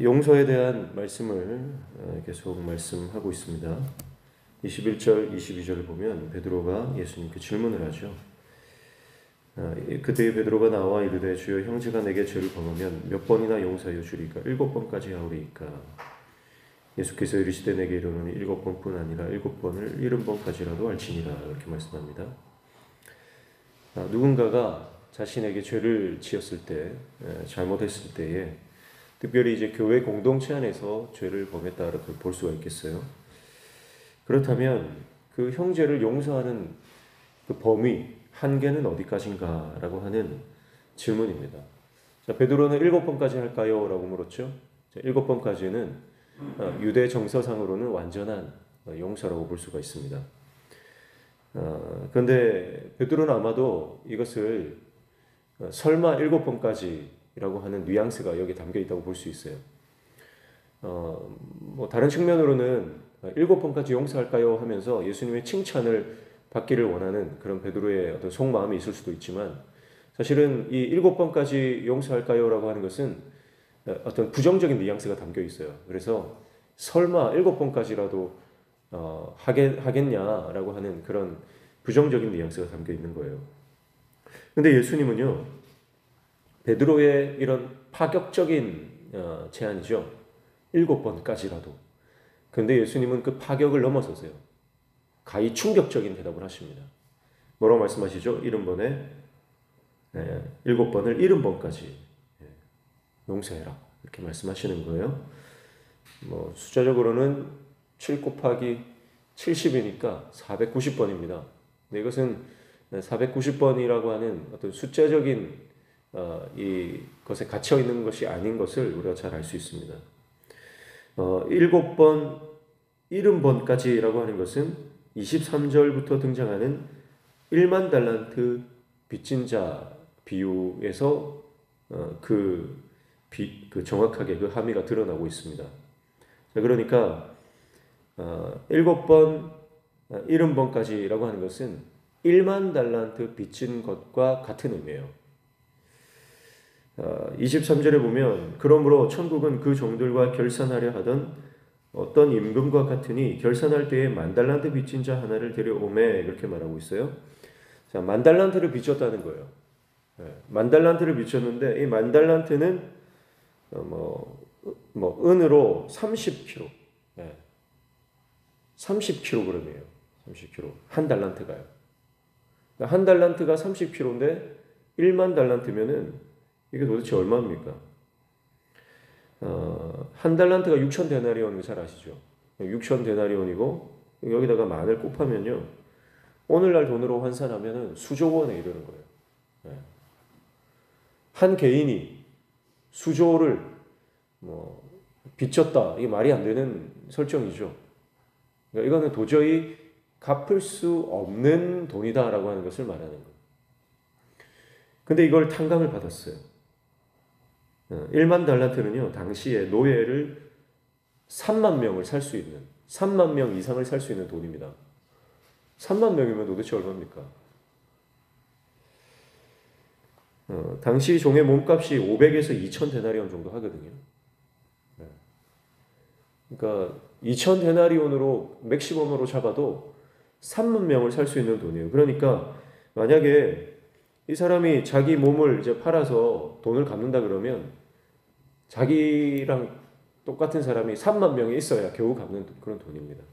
용서에 대한 말씀을 계속 말씀하고 있습니다. 21절, 22절을 보면 베드로가 예수님께 질문을 하죠. 그때 베드로가 나와 이르되 주여 형제가 내게 죄를 범하면 몇 번이나 용서하여 주리까? 7번까지 하오리이까? 예수께서 이르시되 내게 이르노니 7번뿐 아니라 7번을 70번까지라도 할지니라. 이렇게 말씀합니다. 누군가가 자신에게 죄를 지었을 때, 잘못했을 때에 특별히 이제 교회 공동체 안에서 죄를 범했다라고 볼 수가 있겠어요. 그렇다면 그 형제를 용서하는 그 범위, 한계는 어디까지인가라고 하는 질문입니다. 자, 베드로는 7번까지 할까요? 라고 물었죠. 자, 7번까지는 유대 정서상으로는 완전한 용서라고 볼 수가 있습니다. 그런데 베드로는 아마도 이것을 설마 7번까지라고 하는 뉘앙스가 여기 담겨 있다고 볼 수 있어요. 다른 측면으로는 7번까지 용서할까요? 하면서 예수님의 칭찬을 받기를 원하는 그런 베드로의 어떤 속마음이 있을 수도 있지만, 사실은 이 7번까지 용서할까요? 라고 하는 것은 어떤 부정적인 뉘앙스가 담겨 있어요. 그래서 설마 7번까지라도 하겠냐라고 하는 그런 부정적인 뉘앙스가 담겨 있는 거예요. 근데 예수님은요, 베드로의 이런 파격적인 제안이죠. 7번까지라도. 그런데 예수님은 그 파격을 넘어서세요. 가히 충격적인 대답을 하십니다. 뭐라고 말씀하시죠? 70번에 7번을 70번까지 용서해라. 이렇게 말씀하시는 거예요. 숫자적으로는 7 곱하기 70이니까 490번입니다. 근데 이것은 490번이라고 하는 어떤 숫자적인 이 것에 갇혀 있는 것이 아닌 것을 우리가 잘 알 수 있습니다. 7번, 70번까지라고 하는 것은 23절부터 등장하는 1만 달란트 빚진 자 비유에서 정확하게 그 함의가 드러나고 있습니다. 자, 그러니까 7번, 70번까지라고 하는 것은 1만 달란트 빚진 것과 같은 의미예요. 23절에 보면 그러므로 천국은 그 종들과 결산하려 하던 어떤 임금과 같으니 결산할 때에 10,000달란트 빚진 자 하나를 데려오매, 이렇게 말하고 있어요. 자, 10,000달란트를 빚졌다는 거예요. 10,000달란트를 빚졌는데 이 10,000달란트는 은으로 30kg, 30kg이에요. 30kg. 한 달란트가요. 한 달란트가 30kg인데 1만 달란트면은 이게 도대체 얼마입니까? 한 달란트가 6,000데나리온인 거 잘 아시죠? 6,000데나리온이고 여기다가 만을 곱하면요, 오늘날 돈으로 환산하면은 수조 원에 이르는 거예요. 한 개인이 수조를 빚졌다, 이게 말이 안 되는 설정이죠. 그러니까 이거는 도저히 갚을 수 없는 돈이다라고 하는 것을 말하는 거예요. 근데 이걸 탕감을 받았어요. 1만 달란트는요, 당시에 노예를 3만 명을 살 수 있는, 3만 명 이상을 살 수 있는 돈입니다. 3만 명이면 도대체 얼마입니까? 당시 종의 몸값이 500에서 2,000데나리온 정도 하거든요. 그러니까 2,000데나리온으로 맥시멈으로 잡아도 3만 명을 살 수 있는 돈이에요. 그러니까 만약에 이 사람이 자기 몸을 이제 팔아서 돈을 갚는다 그러면 자기랑 똑같은 사람이 3만 명이 있어야 겨우 갚는 그런 돈입니다.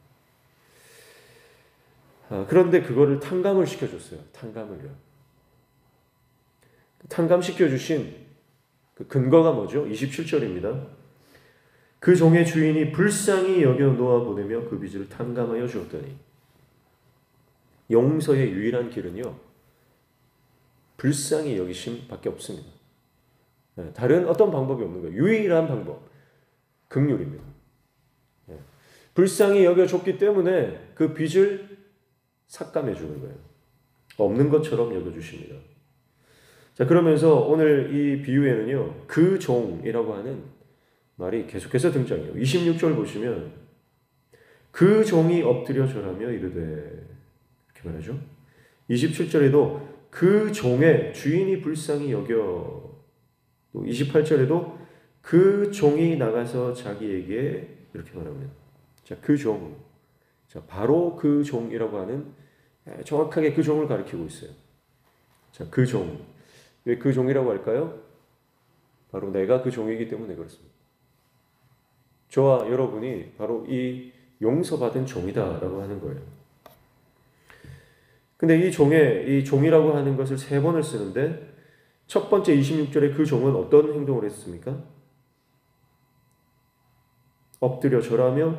그런데 그거를 탕감을 시켜줬어요. 탕감을요. 탕감시켜주신 그 근거가 뭐죠? 27절입니다. 그 종의 주인이 불쌍히 여겨 놓아 보내며 그 빚을 탕감하여 주었더니. 용서의 유일한 길은요, 불쌍히 여기심밖에 없습니다. 다른 어떤 방법이 없는 거예요. 유일한 방법, 긍휼입니다. 불쌍히 여겨줬기 때문에 그 빚을 삭감해 주는 거예요. 없는 것처럼 여겨주십니다. 자, 그러면서 오늘 이 비유에는요, 그 종이라고 하는 말이 계속해서 등장해요. 26절 보시면 그 종이 엎드려 절하며 이르되, 이렇게 말하죠. 27절에도 그 종의 주인이 불쌍히 여겨, 또 28절에도 그 종이 나가서 자기에게 이렇게 말합니다. 자, 그 종. 자, 바로 그 종이라고 하는 정확하게 그 종을 가리키고 있어요. 자, 그 종. 왜 그 종이라고 할까요? 바로 내가 그 종이기 때문에 그렇습니다. 저와 여러분이 바로 이 용서받은 종이다라고 하는 거예요. 근데 이 종이라고 하는 것을 3번을 쓰는데 첫 번째 26절에 그 종은 어떤 행동을 했습니까? 엎드려 절하며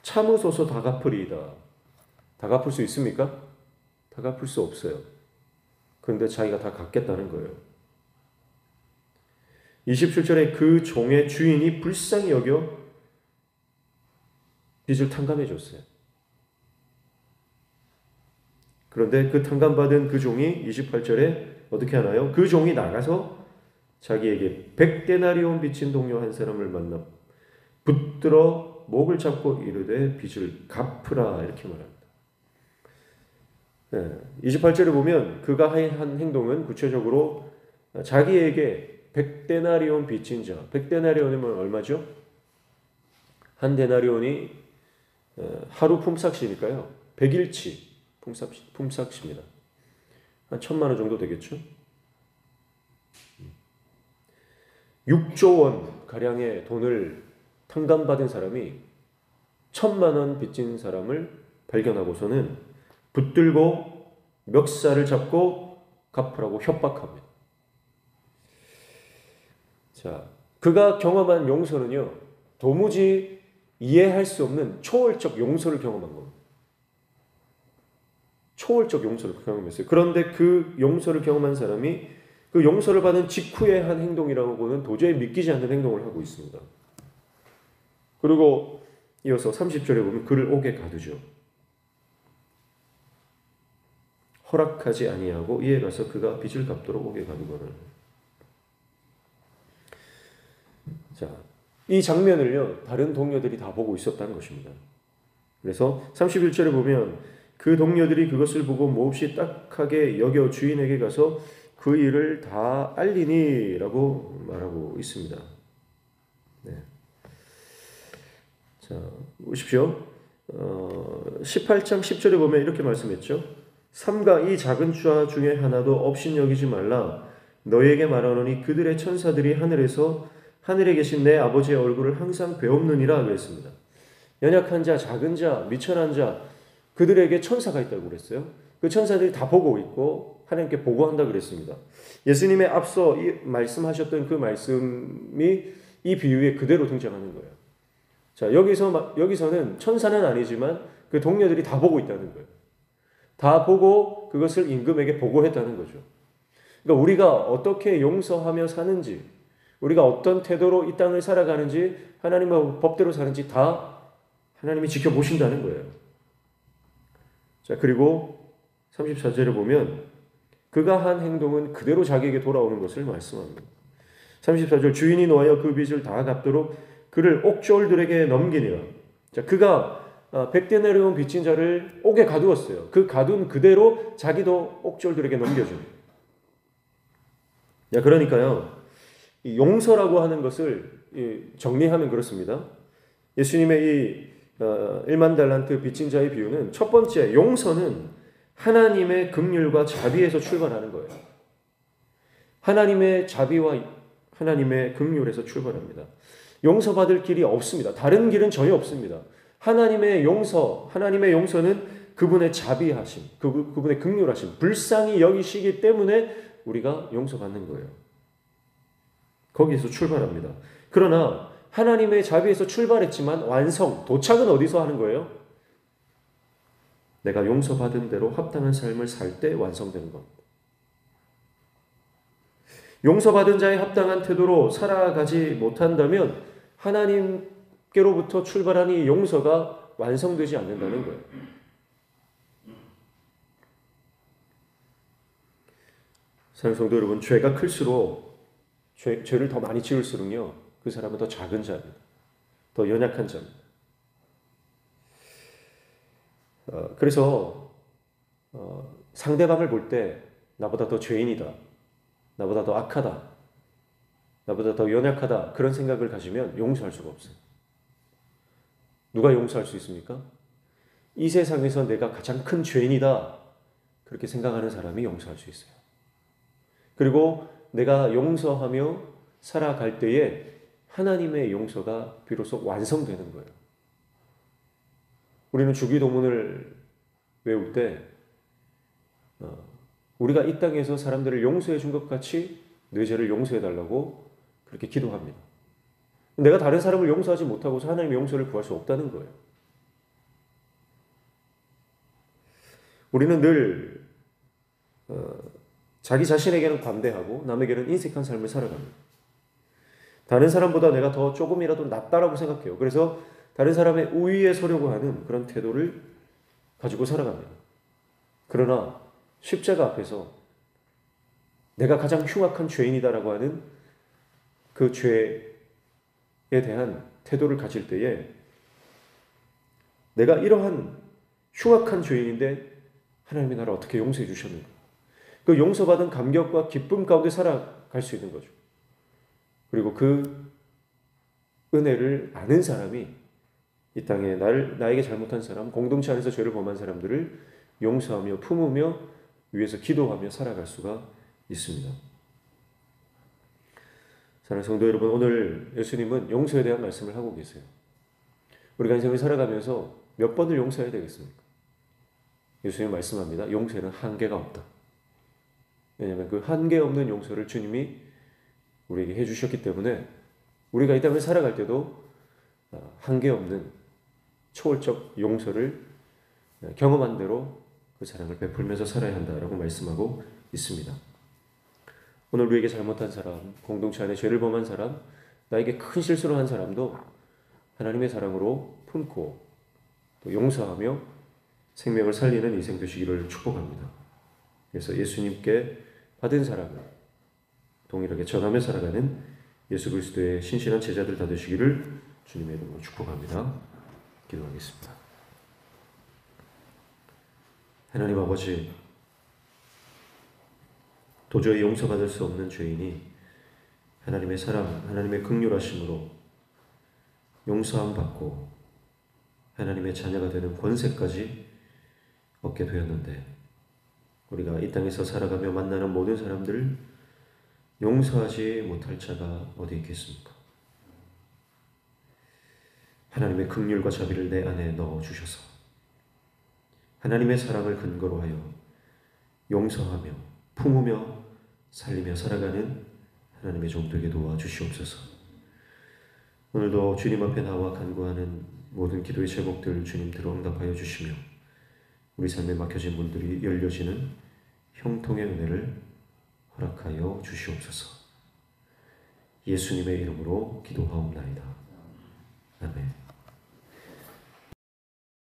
참으소서 다 갚으리이다. 다 갚을 수 있습니까? 다 갚을 수 없어요. 그런데 자기가 다 갚겠다는 거예요. 27절에 그 종의 주인이 불쌍히 여겨 빚을 탕감해 줬어요. 그런데 그 탕감받은 그 종이 28절에 어떻게 하나요? 그 종이 나가서 자기에게 100데나리온 빚진 동료 한 사람을 만나 붙들어 목을 잡고 이르되 빚을 갚으라 이렇게 말합니다. 28절에 보면 그가 한 행동은 구체적으로 자기에게 100데나리온 빚진 자, 100데나리온이면 얼마죠? 한 데나리온이 하루 품삯이니까요. 100일치 품삯입니다. 한 1,000만 원 정도 되겠죠? 6조 원 가량의 돈을 탕감받은 사람이 1,000만 원 빚진 사람을 발견하고서는 붙들고 멱살을 잡고 갚으라고 협박합니다. 자, 그가 경험한 용서는요, 도무지 이해할 수 없는 초월적 용서를 경험한 겁니다. 초월적 용서를 경험했어요. 그런데 그 용서를 경험한 사람이 그 용서를 받은 직후에 한 행동이라고는 도저히 믿기지 않는 행동을 하고 있습니다. 그리고 이어서 30절에 보면 그를 옥에 가두죠. 허락하지 아니하고 이에 가서 그가 빚을 갚도록 옥에 가두거늘. 자, 이 장면을요, 다른 동료들이 다 보고 있었다는 것입니다. 그래서 31절에 보면 그 동료들이 그것을 보고 몹시 딱하게 여겨 주인에게 가서 그 일을 다 알리니 라고 말하고 있습니다. 네. 자, 보십시오. 18장 10절에 보면 이렇게 말씀했죠. 삼가 이 작은 자 중에 하나도 업신여기지 말라. 너희에게 말하노니 그들의 천사들이 하늘에 계신 내 아버지의 얼굴을 항상 배옵느니라 그랬습니다. 연약한 자, 작은 자, 미천한 자, 그들에게 천사가 있다고 그랬어요. 그 천사들이 다 보고 있고 하나님께 보고한다 그랬습니다. 예수님의 앞서 말씀하셨던 그 말씀이 이 비유에 그대로 등장하는 거예요. 자, 여기서는 천사는 아니지만 그 동료들이 다 보고 있다는 거예요. 다 보고 그것을 임금에게 보고했다는 거죠. 그러니까 우리가 어떻게 용서하며 사는지, 우리가 어떤 태도로 이 땅을 살아가는지, 하나님의 법대로 사는지 다 하나님이 지켜보신다는 거예요. 자, 그리고 34절에 보면 그가 한 행동은 그대로 자기에게 돌아오는 것을 말씀합니다. 34절 주인이 놓아여 그 빚을 다 갚도록 그를 옥졸들에게 넘기니라. 자, 그가 100데나리온 빚진 자를 옥에 가두었어요. 그 가둔 그대로 자기도 옥졸들에게 넘겨줍니다. 야, 그러니까요, 이 용서라고 하는 것을 정리하면 그렇습니다. 예수님의 이 1만 달란트 빚진 자의 비유는 첫 번째, 용서는 하나님의 긍휼과 자비에서 출발하는 거예요. 하나님의 자비와 하나님의 긍휼에서 출발합니다. 용서받을 길이 없습니다. 다른 길은 전혀 없습니다. 하나님의 용서는 그분의 자비하심, 그분의 긍휼하심, 불쌍히 여기시기 때문에 우리가 용서받는 거예요. 거기에서 출발합니다. 그러나 하나님의 자비에서 출발했지만 도착은 어디서 하는 거예요? 내가 용서받은 대로 합당한 삶을 살 때 완성되는 겁니다. 용서받은 자의 합당한 태도로 살아가지 못한다면 하나님께로부터 출발한 이 용서가 완성되지 않는다는 거예요. 사랑하는 성도 여러분, 죄가 클수록 죄를 더 많이 지을수록요, 그 사람은 더 작은 자입니다. 더 연약한 자입니다. 그래서 상대방을 볼 때 나보다 더 죄인이다, 나보다 더 악하다, 나보다 더 연약하다 그런 생각을 가지면 용서할 수가 없어요. 누가 용서할 수 있습니까? 이 세상에서 내가 가장 큰 죄인이다 그렇게 생각하는 사람이 용서할 수 있어요. 그리고 내가 용서하며 살아갈 때에 하나님의 용서가 비로소 완성되는 거예요. 우리는 주기도문을 외울 때 우리가 이 땅에서 사람들을 용서해 준 것 같이 내 죄를 용서해 달라고 그렇게 기도합니다. 내가 다른 사람을 용서하지 못하고서 하나님의 용서를 구할 수 없다는 거예요. 우리는 늘 자기 자신에게는 관대하고 남에게는 인색한 삶을 살아갑니다. 다른 사람보다 내가 더 조금이라도 낫다라고 생각해요. 그래서 다른 사람의 우위에 서려고 하는 그런 태도를 가지고 살아갑니다. 그러나 십자가 앞에서 내가 가장 흉악한 죄인이다라고 하는 그 죄에 대한 태도를 가질 때에 내가 이러한 흉악한 죄인인데 하나님이 나를 어떻게 용서해 주셨는가. 그 용서받은 감격과 기쁨 가운데 살아갈 수 있는 거죠. 그리고 그 은혜를 아는 사람이 이 땅에 나에게 잘못한 사람, 공동체 안에서 죄를 범한 사람들을 용서하며 품으며 위에서 기도하며 살아갈 수가 있습니다. 사랑하는 성도 여러분, 오늘 예수님은 용서에 대한 말씀을 하고 계세요. 우리가 인생을 살아가면서 몇 번을 용서해야 되겠습니까? 예수님은 말씀합니다. 용서에는 한계가 없다. 왜냐하면 그 한계 없는 용서를 주님이 우리에게 해주셨기 때문에 우리가 이 땅을 살아갈 때도 한계 없는 초월적 용서를 경험한 대로 그 사랑을 베풀면서 살아야 한다라고 말씀하고 있습니다. 오늘 우리에게 잘못한 사람, 공동체 안에 죄를 범한 사람, 나에게 큰 실수를 한 사람도 하나님의 사랑으로 품고 또 용서하며 생명을 살리는 인생 되시기를 축복합니다. 그래서 예수님께 받은 사랑을 동일하게 전하며 살아가는 예수 그리스도의 신실한 제자들 다 되시기를 주님의 이름으로 축복합니다. 기도하겠습니다. 하나님 아버지, 도저히 용서받을 수 없는 죄인이 하나님의 사랑, 하나님의 긍휼하심으로 용서함 받고 하나님의 자녀가 되는 권세까지 얻게 되었는데 우리가 이 땅에서 살아가며 만나는 모든 사람들을 용서하지 못할 자가 어디 있겠습니까? 하나님의 긍휼과 자비를 내 안에 넣어주셔서 하나님의 사랑을 근거로 하여 용서하며 품으며 살리며 살아가는 하나님의 종들에게 도와주시옵소서. 오늘도 주님 앞에 나와 간구하는 모든 기도의 제목들 주님 들어 응답하여 주시며 우리 삶에 막혀진 문들이 열려지는 형통의 은혜를 허락하여 주시옵소서. 예수님의 이름으로 기도하옵나이다. 아멘.